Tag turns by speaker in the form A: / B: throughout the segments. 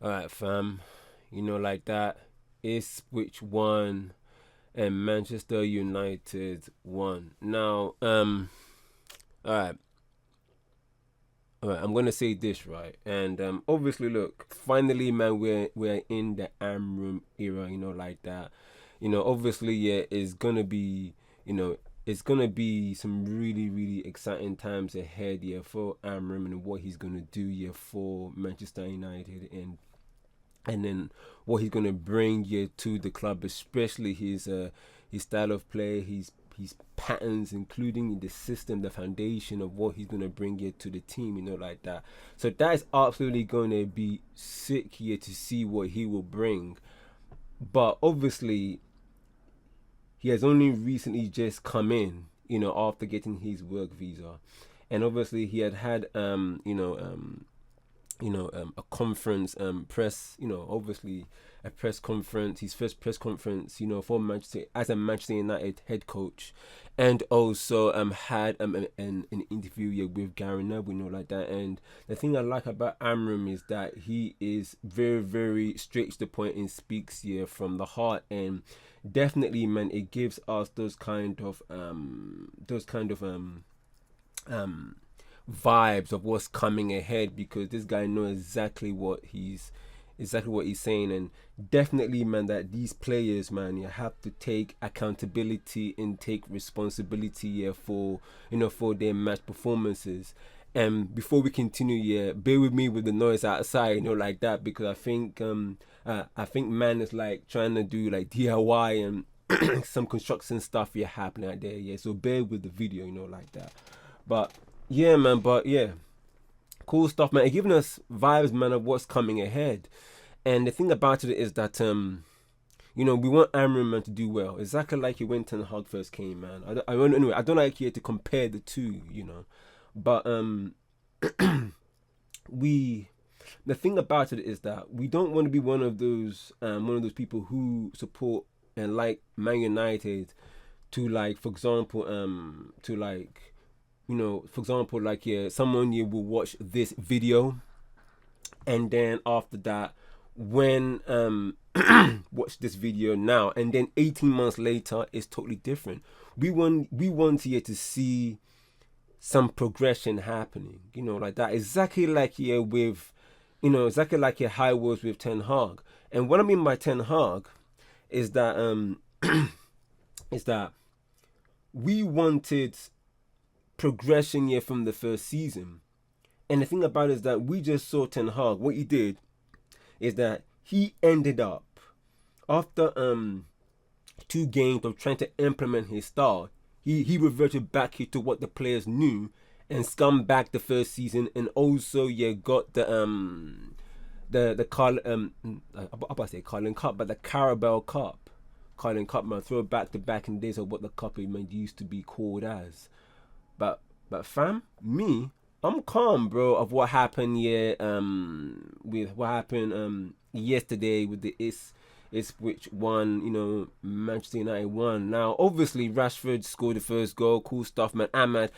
A: All right, fam. Like that. Ispwich won and Manchester United won. Now, all right, all right. I'm gonna say this right, and obviously, look, finally, man, we're in the Amrum era. Like that. Obviously, yeah, it's gonna be, you know, it's gonna be some really, really exciting times ahead, yeah, for Amrum and what he's gonna do, yeah, for Manchester United and then what he's gonna bring here to the club, especially his style of play, his patterns, including the system, the foundation of what he's gonna bring here to the team, like that. So that is absolutely gonna be sick here to see what he will bring. But obviously, he has only recently just come in, after getting his work visa, and obviously he had a conference press, obviously a press conference, his first press conference, for Manchester as a Manchester United head coach, and also had an interview, yeah, with Gary Neville, like that. And the thing I like about Amram is that he is very, very straight to the point and speaks, yeah, from the heart. And definitely, man, it gives us those kind of vibes of what's coming ahead, because this guy knows exactly what he's saying. And definitely, man, that these players, man, you have to take accountability and take responsibility, yeah, for their match performances. And before we continue, yeah, bear with me with the noise outside, like that, because I think man is like trying to do like DIY and some construction stuff, yeah, happening out there, yeah. So bear with the video, like that. But yeah, man. But yeah, cool stuff, man. It's giving us vibes, man, of what's coming ahead. And the thing about it is that we want Amram, man, to do well. Exactly like he went when Ten Hag first came, man. Anyway, I don't like here to compare the two, but we. The thing about it is that we don't want to be one of those people who support and like Man United to, like, for example, like, yeah, someone you will watch this video, and then after that, when watch this video now, and then 18 months later it's totally different. We want here to see some progression happening, like that. Exactly like here with, exactly like here how it was with Ten Hag. And what I mean by Ten Hag is that is that we wanted progression here from the first season. And the thing about it is that we just saw Ten Hag. What he did is that he ended up, after 2 games of trying to implement his style, he reverted back to what the players knew and scummed back the first season, and also, yeah, got the I'm about to say Carling Cup, but the Carabao Cup. Carling Cup, man, throw it back in the days of what the cup, man, used to be called as. But fam, I'm calm, bro, of what happened, yeah, with what happened yesterday with the Ispwich won, Manchester United won. Now, obviously, Rashford scored the first goal. Cool stuff, man. Ahmed,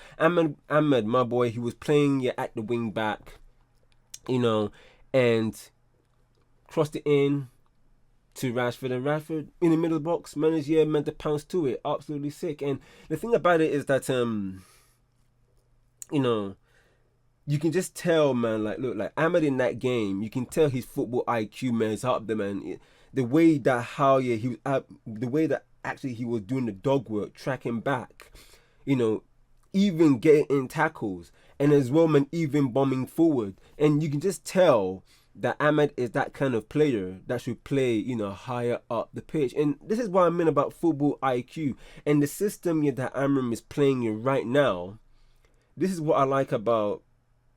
A: my boy, he was playing, yeah, at the wing back, and crossed it in to Rashford, and Rashford in the middle of the box managed, yeah, meant to pounce to it. Absolutely sick. And the thing about it is that you know, you can just tell, man. Like, look, like Ahmed in that game, you can tell his football IQ, man, is up there, man. The way that he was, the way that actually he was doing the dog work, tracking back, you know, even getting in tackles, and as well, man, even bombing forward, and you can just tell that Ahmed is that kind of player that should play, higher up the pitch. And this is what I mean about football IQ and the system, yeah, that Amram is playing in right now. This is what I like about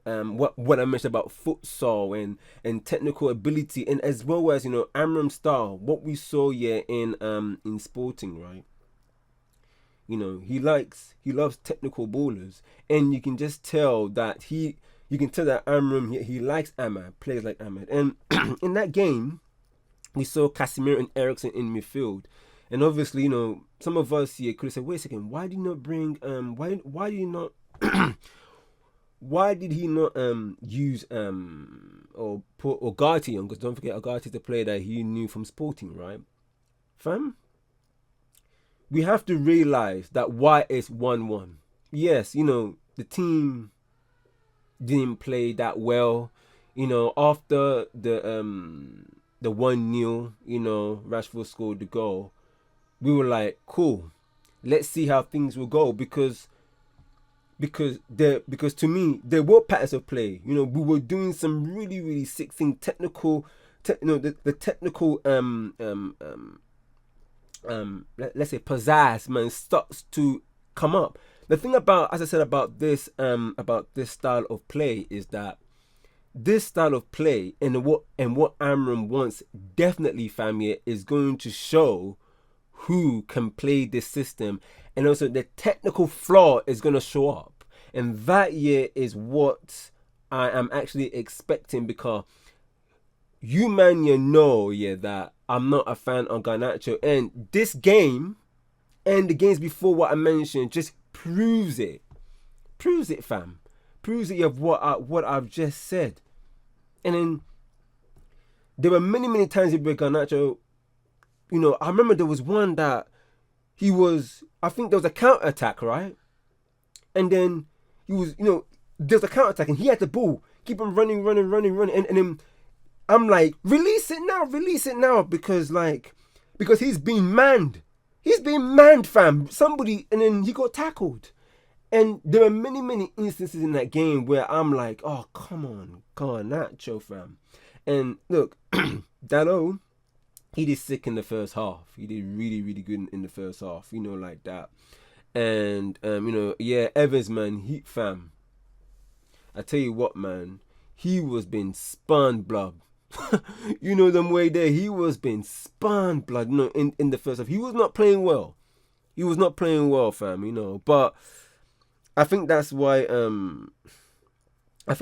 A: what I mentioned about futsal and technical ability, and as well as, Amram style. What we saw, yeah, in Sporting, right? He loves technical ballers, and you can just tell that you can tell that Amram, he likes Ahmad, players like Ahmad. And in that game, we saw Casemiro and Ericsson in midfield. And obviously, some of us here could have said, wait a second, why did you not bring why did you not why did he not use or put Ugarte on, because don't forget Ugarte is the player that he knew from Sporting, right? Fam, we have to realize that why it's 1-1. Yes, the team didn't play that well. After the 1-0, Rashford scored the goal. We were like, cool. Let's see how things will go, because to me there were patterns of play. We were doing some really really sick thing, technical, the technical let's say pizzazz, man, starts to come up. The thing about, as I said, about this style of play is that this style of play and what Amorim wants, definitely, fam, here, is going to show who can play this system, and also the technical flaw is going to show up, and that year is what I am actually expecting, because you that I'm not a fan of Garnacho, and this game and the games before what I mentioned just proves it, fam, proves it of what I've just said. And then there were many times with Garnacho. I remember there was one that I think there was a counter attack, right? And then there's a counter attack and he had the ball, keep on running, and then I'm like, release it now, because he's being manned, fam, somebody, and then he got tackled. And there were many instances in that game where I'm like, oh, come on, Garnacho, fam. And look, Dalot, he did sick in the first half. He did really, really good in the first half, like that. And, Evans, man, fam, I tell you what, man, he was being spun blood. Them way there, he was being spun blood, in the first half. He was not playing well. Fam, but I think that's why, man, like,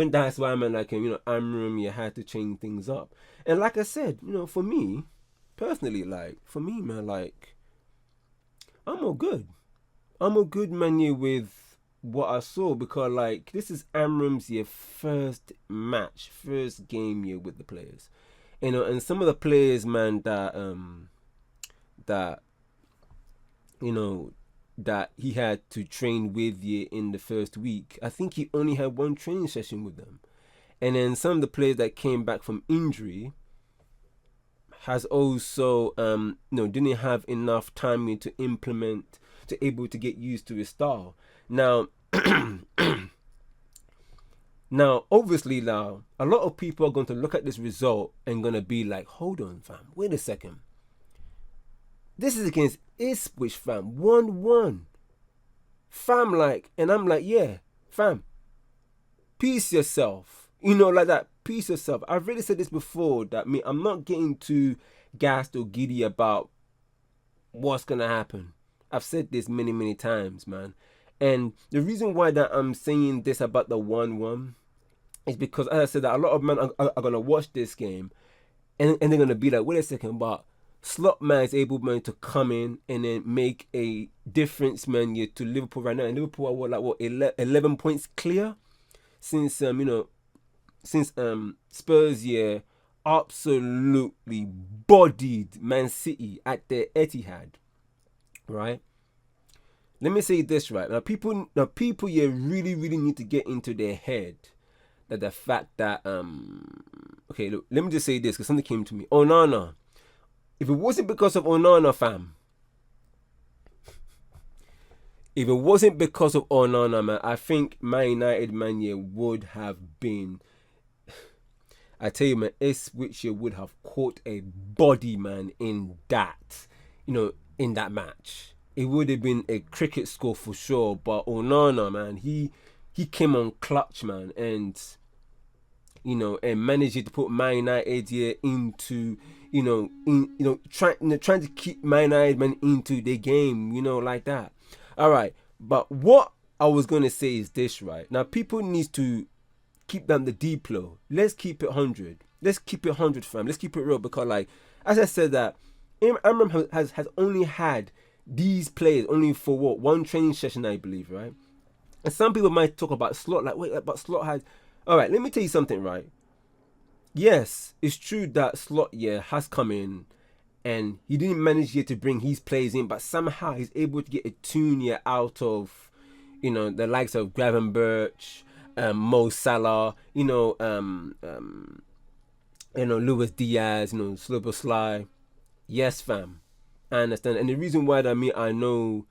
A: Amorim, you had to change things up. And like I said, for me, personally, man, like, I'm all good, man, with what I saw, because, like, this is Amorim's first game with the players, and some of the players, man, that he had to train with in the first week. I think he only had one training session with them. And then some of the players that came back from injury has also didn't have enough time to implement, to able to get used to his style. Now obviously, a lot of people are going to look at this result and going to be like, hold on, fam, wait a second. This is against Ispwich, fam, 1-1. Fam, like, and I'm like, yeah, fam, peace yourself. Like that, peace yourself. I've already said this before, that I'm not getting too gassed or giddy about what's going to happen. I've said this many times, man. And the reason why that I'm saying this about the 1-1 is because, as I said, that a lot of men are going to watch this game and they're going to be like, wait a second, but Slot, man, is able, man, to come in and then make a difference, man, to Liverpool right now. And Liverpool are 11 points clear since Spurs absolutely bodied Man City at their Etihad, right? Let me say this, right? Now people really need to get into their head that the fact that okay, look, let me just say this, because something came to me. Onana. If it wasn't because of Onana, fam. If it wasn't because of Onana, man, I think Man United, man, would have been. I tell you, man, Ispwich would have caught a body, man, in that, in that match. It would have been a cricket score for sure. But Onana, man, he came on clutch, man, and and managed to put Man United into, trying to keep Man United, man, into the game, like that. All right, but what I was gonna say is this, right? Now, people need to keep down the deep low. Let's keep it 100. Let's keep it 100, fam. Let's keep it real, because, like, as I said, that Amorim has only had these players only for one training session, I believe, right? And some people might talk about Slot, like, wait, but Slot has. All right, let me tell you something, right? yes, it's true that Slot has come in and he didn't manage yet to bring his players in, but somehow he's able to get a tune out of, the likes of Gravenberch, Mo Salah, Luis Diaz, Slobo Sly. Yes, fam, I understand, and the reason why that I know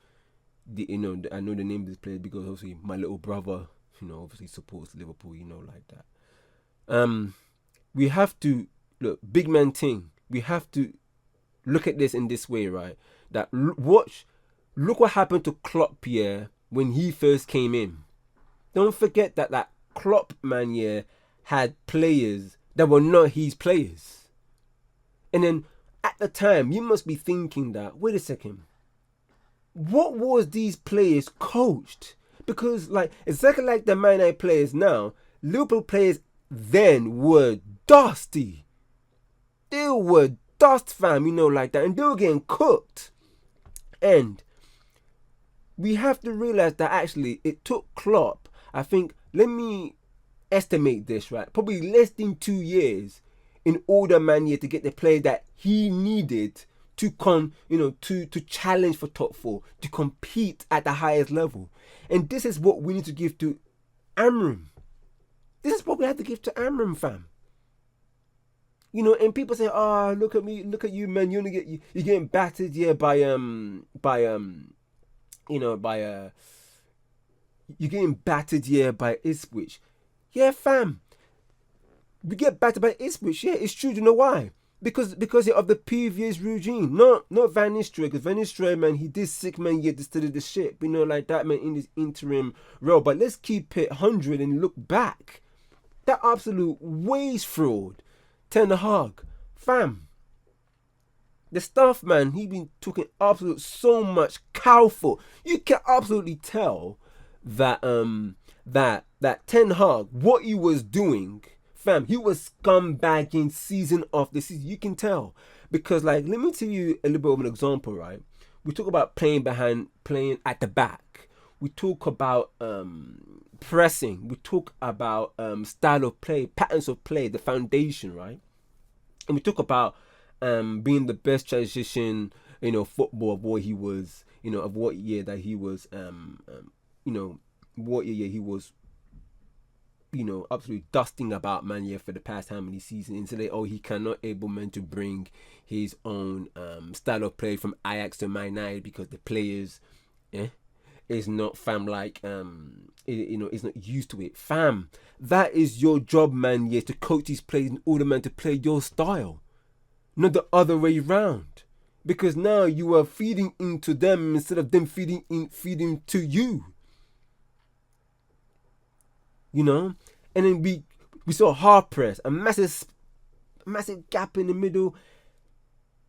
A: I know the name of this player because obviously my little brother, obviously supports Liverpool, like that. We have to look big man thing. We have to look at this in this way, right? That look what happened to Klopp when he first came in. Don't forget that Klopp man had players that were not his players, and then at the time you must be thinking that wait a second, what was these players coached? Because like exactly like the Man United players now, Liverpool players then were dusty. They were dust, fam, like that, and they were getting cooked. And we have to realize that actually it took Klopp, I think, let me estimate this, right? Probably less than 2 years in order to get the players that he needed to to challenge for top 4, to compete at the highest level. And this is what we need to give to Amorim. This is what we have to give to Amorim, fam. And people say, "Oh, look at me, look at you, man. You're getting battered, by you're getting battered, by Ispwich." Yeah, fam. We get battered by Ispwich. Yeah, it's true. Do you know why? Because of the previous regime, not Van Nistelrooy. Because Van Nistelrooy, man, he did sick, man, yet study the ship, like that, man, in this interim role. But let's keep it 100 and look back. That absolute waste fraud. Ten Hag, fam. The stuff, man, he been talking absolute so much cowful. You can absolutely tell that that Ten Hag, what he was doing, fam, he was scumbagging season after season. You can tell. Because, like, let me tell you a little bit of an example, right? We talk about playing at the back. We talk about pressing. We talk about style of play, patterns of play, the foundation, right? And we talk about being the best transition, football of what he was, of what year that he was, what year he was, absolutely dusting about Man for the past how many seasons. And say, he cannot able man to bring his own style of play from Ajax to Man United because the players, is not fam like is not used to it. Fam, that is your job, man, to coach these players in order, man, to play your style, not the other way round. Because now you are feeding into them instead of them feeding to you. And then we saw hard press, a massive gap in the middle,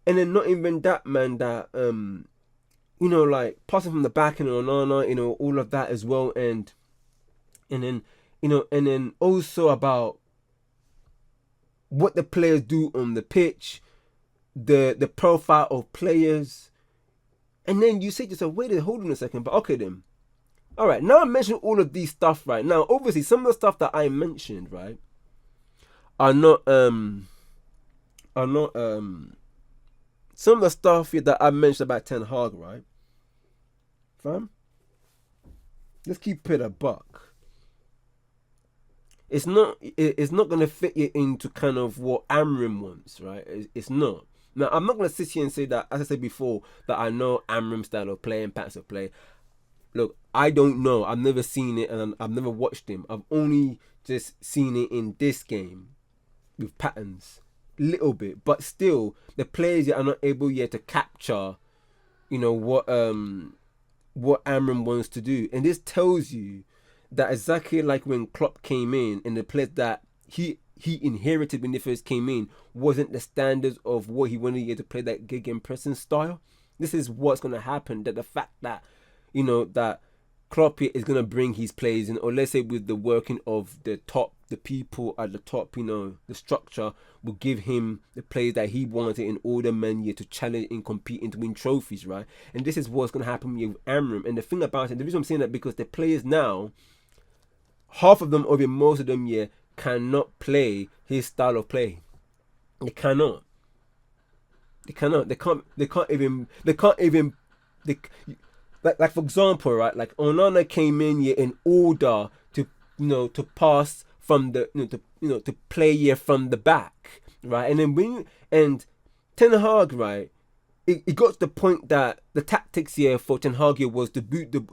A: and then not even that, man, that like passing from the back and all of that as well, and then also about what the players do on the pitch, the profile of players, and then you say to yourself, wait, hold on a second, but okay then. All right, now I mentioned all of these stuff right now. Obviously, some of the stuff that I mentioned, right, are not some of the stuff that I mentioned about Ten Hag, right, fam. Let's keep it a buck. It's not gonna fit you into kind of what Amorim wants, right? It's not. Now, I'm not gonna sit here and say that, as I said before, that I know Amorim's style of play and patterns of play. Look, I don't know. I've never seen it and I've never watched him. I've only just seen it in this game with patterns, little bit. But still, the players are not able yet to capture, what Amorim wants to do. And this tells you that exactly like when Klopp came in and the players that he inherited when he first came in wasn't the standards of what he wanted to play, that gegenpressing style. This is what's going to happen. That the fact that that Klopp is going to bring his players in, or let's say with the working of the people at the top, the structure will give him the players that he wanted in order, to challenge and compete and to win trophies, right? And this is what's going to happen with Amorim. And the thing about it, the reason I'm saying that, because the players now, half of them or even most of them, cannot play his style of play. They cannot. They cannot. They can't. They can't even. They can't even. They, like for example, right? Like Onana came in here in order to to pass from the to play here from the back, right? And then and Ten Hag, right? It got to the point that the tactics here for Ten Hag here was to boot the.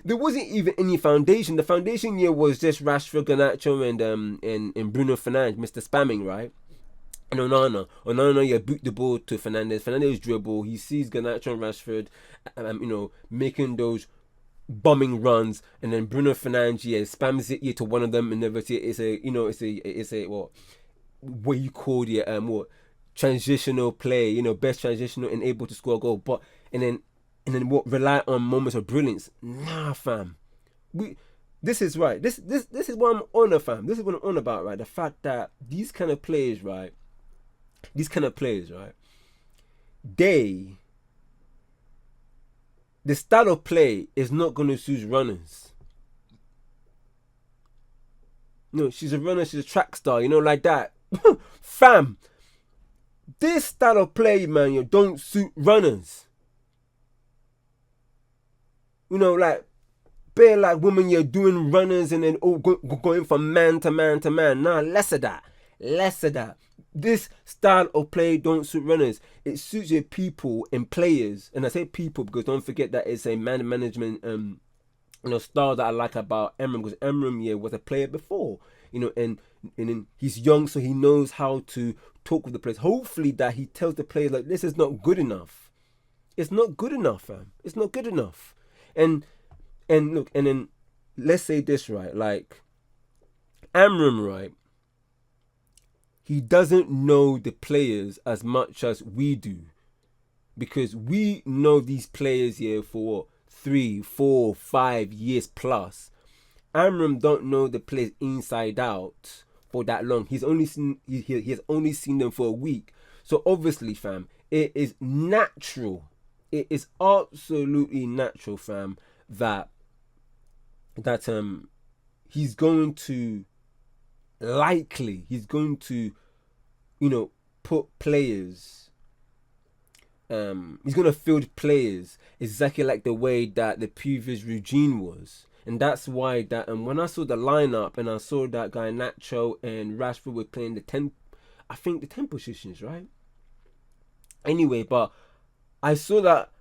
A: There wasn't even any foundation. The foundation here was just Rashford, Garnacho, and Bruno Fernandes, Mr. Spamming, right? And Onana, yeah, boot the ball to Fernandes. Fernandes dribble. He sees Garnacho and Rashford, making those bombing runs, and then Bruno Fernandes, yeah, spams it to one of them, and it's a what you call it, what transitional play, best transitional and able to score a goal, but and then what rely on moments of brilliance. Nah, fam, this is right. This is what I'm on, fam. This is what I'm on about, right? The fact that these kind of players, right? The style of play is not going to suit runners. No, she's a runner, she's a track star, like that. Fam, this style of play, man, don't suit runners. Like, bare like women, you're doing runners and then going from man to man to man. Nah, less of that. This style of play don't suit runners. It suits your people and players. And I say people because don't forget that it's a man management style that I like about Amorim, because Amorim was a player before. And he's young, so he knows how to talk with the players. Hopefully that he tells the players like, this is not good enough. It's not good enough, fam. It's not good enough. And look, and then let's say this, right? Like Amorim, right? He doesn't know the players as much as we do, because we know these players here for 3, 4, 5 years plus. Amorim don't know the players inside out for that long. He has only seen them for a week. So obviously, fam, it is natural. It is absolutely natural, fam, that he's going to put players, he's going to field players exactly like the way that the previous regime was. And that's why that when I saw the lineup and I saw that guy Nacho and Rashford were playing the 10 positions, right? Anyway, but I saw that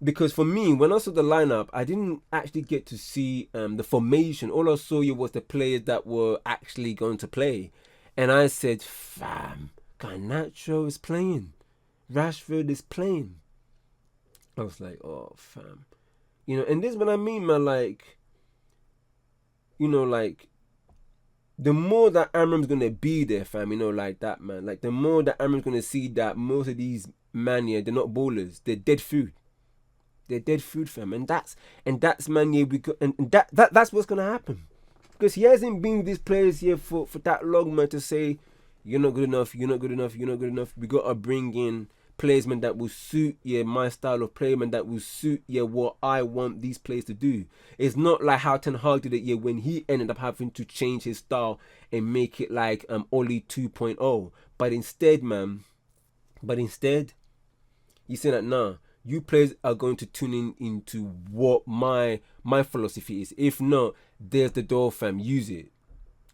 A: because for me, when I saw the lineup, I didn't actually get to see the formation. All I saw was the players that were actually going to play. And I said, fam, Garnacho is playing. Rashford is playing. I was like, oh, fam. And this is what I mean, man. Like, like, the more that Amorim's going to be there, fam, like that, man. Like, the more that Amorim's going to see that most of these man, they're not ballers. They're dead food. They're dead food, fam. And that's man, that's what's going to happen. Because he hasn't been with these players here for that long, man, to say, you're not good enough. We got to bring in players, man, that will suit my style of play, man, that will suit what I want these players to do. It's not like how Ten Hag did it when he ended up having to change his style and make it like Oli 2.0. But instead, he said that, nah, you players are going to tune in into what my philosophy is. If not, there's the door, fam. Use it.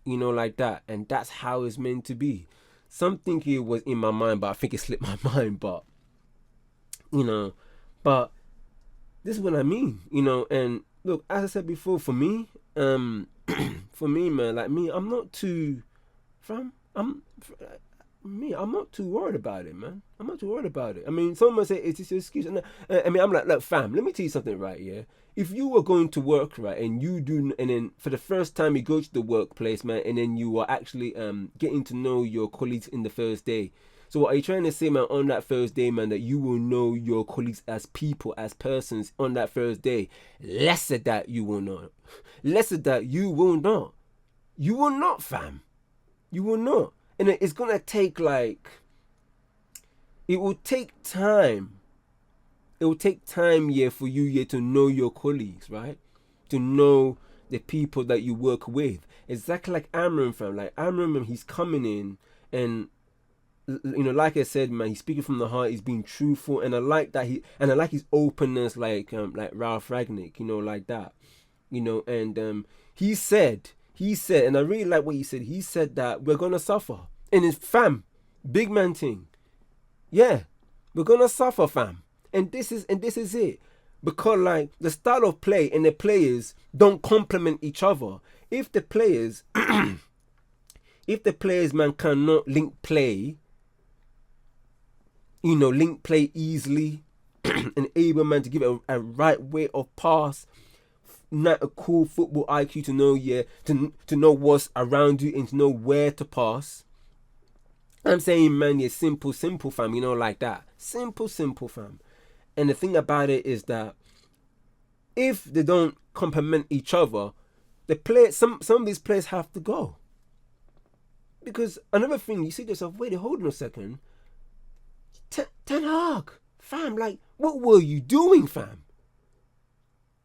A: Like that. And that's how it's meant to be. Something here was in my mind, but I think it slipped my mind. But, but this is what I mean, And look, as I said before, for me, man, like me, I'm not too worried about it, man. I'm not too worried about it. I mean, someone might say it's just an excuse. I mean, I'm like, look, fam, let me tell you something, right? Yeah, if you were going to work, right, and then for the first time you go to the workplace, man, and then you are actually getting to know your colleagues in the first day. So what are you trying to say, man, on that first day, man, that you will know your colleagues as people, as persons on that first day? Less of that you will not. Less of that you will not. You will not, fam. You will not. And it's going to take it will take time. It will take time, for you, to know your colleagues, right? To know the people that you work with. exactly like Amorim, fam. Like Amorim, he's coming in and, you know, like I said, man, he's speaking from the heart. He's being truthful, and I like that I like his openness, like Ralph Ragnick, you know, like that, you know. And he said, and I really like what he said. He said that we're gonna suffer, and it's fam, big man thing. Yeah, we're gonna suffer, fam, and this is it, because like the style of play and the players don't complement each other. If the players, man, cannot link play, you know, link play easily, and able, man, to give it a right way of pass, not a cool football IQ to know, to know what's around you and to know where to pass. I'm saying, man, simple, fam, you know, like that. Simple, fam. And the thing about it is that if they don't complement each other, some of these players have to go. Because another thing, you see to yourself, wait, hold on a second. Ten Hag, fam, like, what were you doing, fam?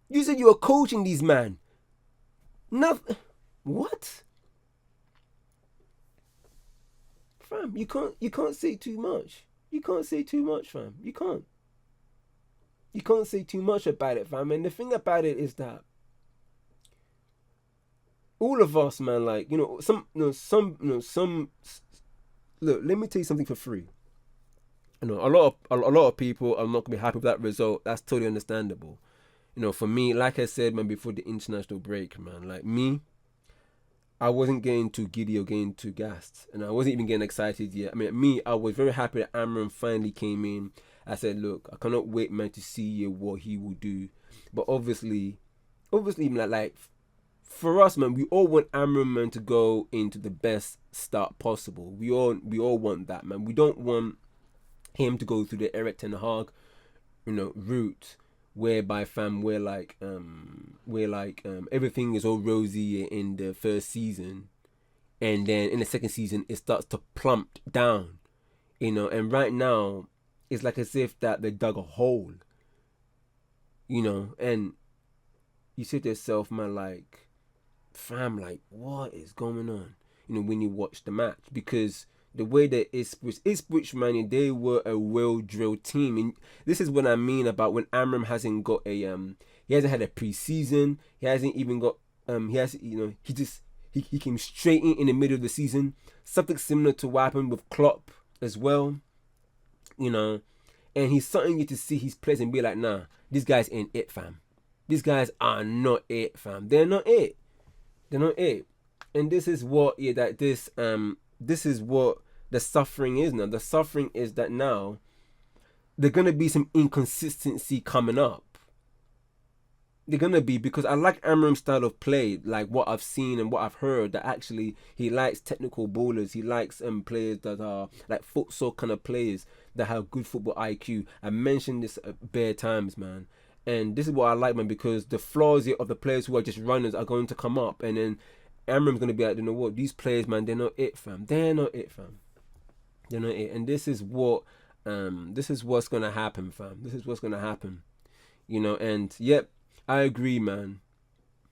A: You said you were coaching these man. Nothing. What? Fam, you can't say too much. You can't say too much, fam. You can't say too much about it, fam. And the thing about it is that all of us, man, like, you know, some. Look, let me tell you something for free. You know, a lot of people are not gonna be happy with that result. That's totally understandable. You know, for me, like I said, man, before the international break, man, like me, I wasn't getting too giddy or getting too gassed, and I wasn't even getting excited yet. I mean, I was very happy that Amorim finally came in. I said, look, I cannot wait, man, to see what he will do. But obviously, like for us, man, we all want Amorim, man, to go into the best start possible. We all want that, man. We don't want him to go through the Erik ten Hag, you know, route, whereby, fam, we're like everything is all rosy in the first season, and then in the second season it starts to plump down, you know. And right now it's like as if that they dug a hole, you know. And you say to yourself, man, like, fam, like, what is going on, you know, when you watch the match? Because the way that Ispwich, man, they were a well-drilled team. And this is what I mean about when Amorim hasn't got he hasn't had a pre-season. He hasn't even got, he came straight in the middle of the season. Something similar to what happened with Klopp as well, you know. And he's starting to see his players and be like, nah, these guys ain't it, fam. These guys are not it, fam. They're not it. They're not it. And this is what, this is what the suffering is now. The suffering is that now there's going to be some inconsistency coming up. They're going to be, because I like Amorim's style of play, like what I've seen and what I've heard, that actually he likes technical ballers. He likes players that are like futsal kind of players that have good football IQ. I mentioned this bare times, man. And this is what I like, man, because the flaws of the players who are just runners are going to come up. And then Amorim's going to be like, you know what, these players, man, they're not it, fam. They're not it, fam. They're not it. And this is what's going to happen, fam. This is what's going to happen. You know, and yep, I agree, man.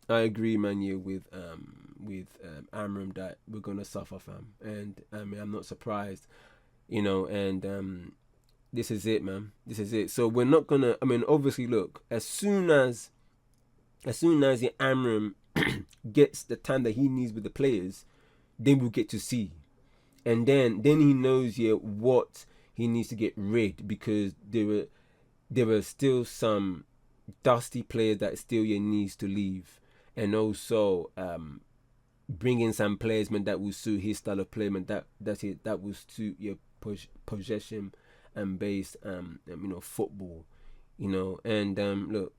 A: Yeah, with Amorim, that we're going to suffer, fam. And I mean, I'm not surprised, you know, and this is it, man. This is it. So we're not going to, I mean, obviously, look, as soon as the Amorim gets the time that he needs with the players, then we'll get to see. And then he knows what he needs to get rid, because there were still some dusty players that still needs to leave. And also bring in some players, man, that will suit his style of play, man, that will suit your possession and based football, you know. And look,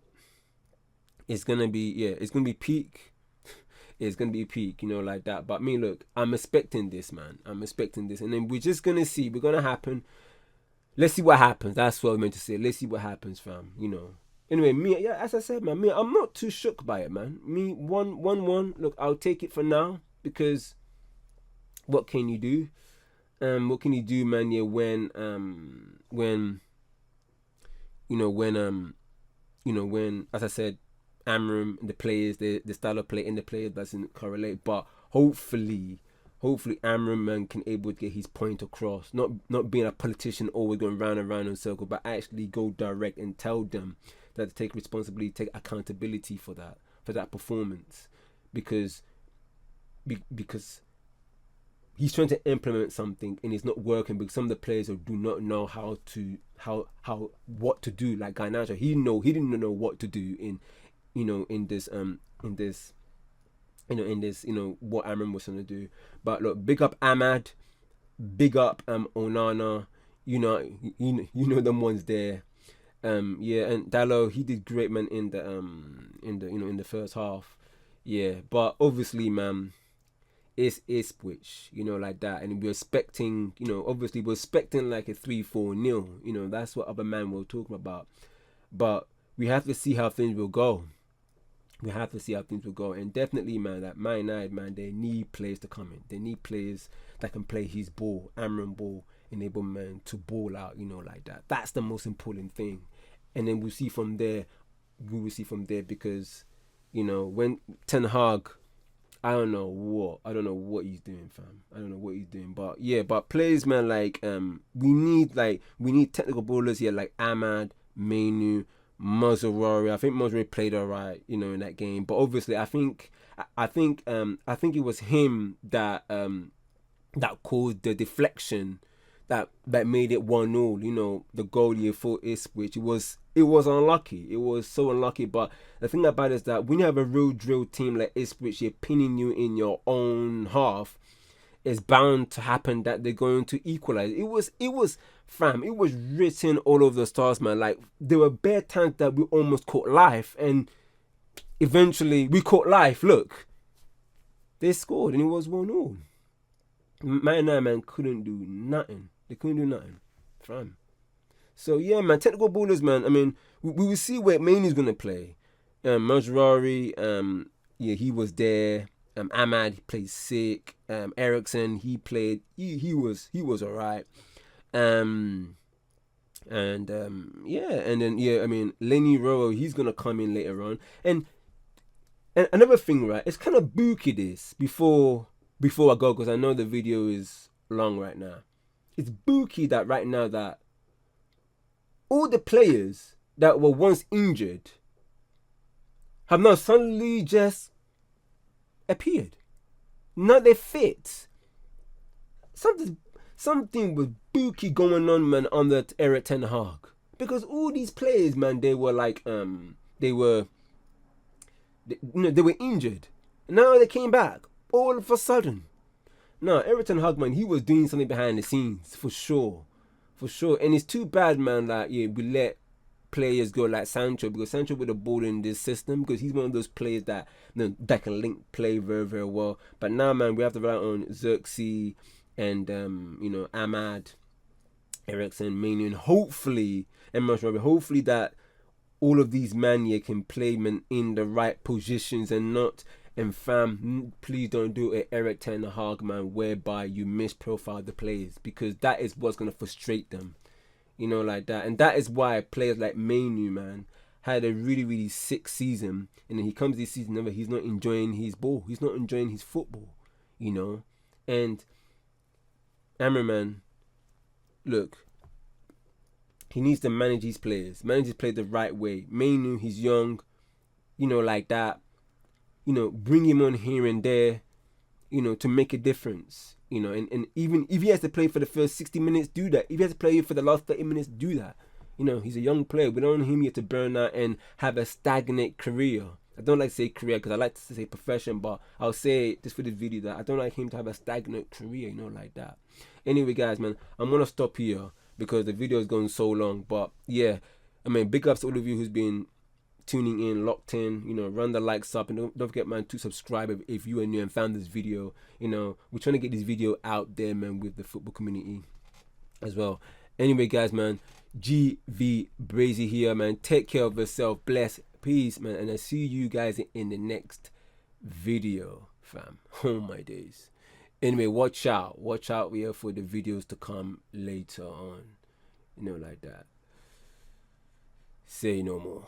A: it's gonna be peak. It's gonna be peak, you know, like that. But me, look, I'm expecting this, man. I'm expecting this, and then we're just gonna see. We're gonna happen. Let's see what happens. That's what I meant to say. Let's see what happens, fam. You know. Anyway, me, as I said, man, I'm not too shook by it, man. Me, 1-1. Look, I'll take it for now, because what can you do? What can you do, man? Yeah, when as I said, Amorim, the players, the style of play and the players doesn't correlate. But hopefully Amorim, man, can able to get his point across. Not being a politician always going round and round in a circle, but actually go direct and tell them that to take responsibility, take accountability for that performance, because he's trying to implement something and it's not working because some of the players do not know what to do. Like Garnacho, he didn't know what to do in this what Amorim was trying to do. But look, big up Ahmad, big up Onana, you know them ones there. And Dallo, he did great, man, in the first half. Yeah, but obviously, man, it's Ispwich, like that, and we're expecting, obviously we're expecting like a 3-4-0. That's what other man were talking about. But we have to see how things will go. And definitely, man, that Man United, man, they need players to come in. They need players that can play his ball, Amorim ball, enable man to ball out, like that. That's the most important thing. And then we'll see from there. Because, when Ten Hag, I don't know what he's doing, fam. I don't know what he's doing. But yeah, players, man, like we need technical ballers here like Ahmad, Mainu, Mazzarari. I think Mazzarari played alright, in that game. But obviously, I think it was him that caused the deflection that made it 1-0. The goal here for Ispwich, it was unlucky. It was so unlucky. But the thing about it is that when you have a real drill team like Ispwich, you're pinning you in your own half, it's bound to happen that they're going to equalize. It was written all over the stars, man. Like, there were bare times that we almost caught life, and eventually we caught life. Look, they scored, and it was 1-0. Man couldn't do nothing. They couldn't do nothing, fam. So yeah, man, technical ballers, man. I mean, we will see where Mainie's gonna play. Mazzarari, he was there. Ahmad, he played sick. Ericsson, he played. He was alright. And then I mean, Lenny Rowe, he's gonna come in later on. And another thing, right? It's kind of booky this before I go, because I know the video is long right now. It's booky that right now that all the players that were once injured have now suddenly just appeared. Now they're fit. Something was booky going on, man, under Eric Ten Hag. Because all these players, man, they were like, they were injured. Now they came back all of a sudden. No, Eric Ten Hag, man, he was doing something behind the scenes, for sure. And it's too bad, man, that we let players go like Sancho, because Sancho with the ball in this system, because he's one of those players that that can link play very, very well. But now, man, we have to rely on Xerxes and Ahmad, Ericsson, Mainu, and hopefully that all of these man can play, man, in the right positions and not. And fam, please don't do it, Eric Ten Hag, man, whereby you misprofile the players, because that is what's gonna frustrate them, like that. And that is why players like Mainu, man, had a really, really sick season, and then he comes this season, he's not enjoying his ball, he's not enjoying his football, And Amorim, man, look, he needs to manage his players the right way. Mainu, he's young, like that. Bring him on here and there, to make a difference, and even if he has to play for the first 60 minutes, do that. If he has to play for the last 30 minutes, do that. He's a young player. We don't want him yet to burn out and have a stagnant career. I don't like to say career because I like to say profession, but I'll say just for this video that I don't like him to have a stagnant career, like that. Anyway, guys, man, I'm going to stop here because the video is going so long. But yeah, I mean, big ups to all of you who's been tuning in, locked in, run the likes up, and don't forget, man, to subscribe if you are new and found this video. We're trying to get this video out there, man, with the football community as well. Anyway, guys, man, Gvbrazy here, man. Take care of yourself, bless, peace, man, and I see you guys in the next video, fam. Oh my days. Anyway, watch out here for the videos to come later on, like that. Say no more.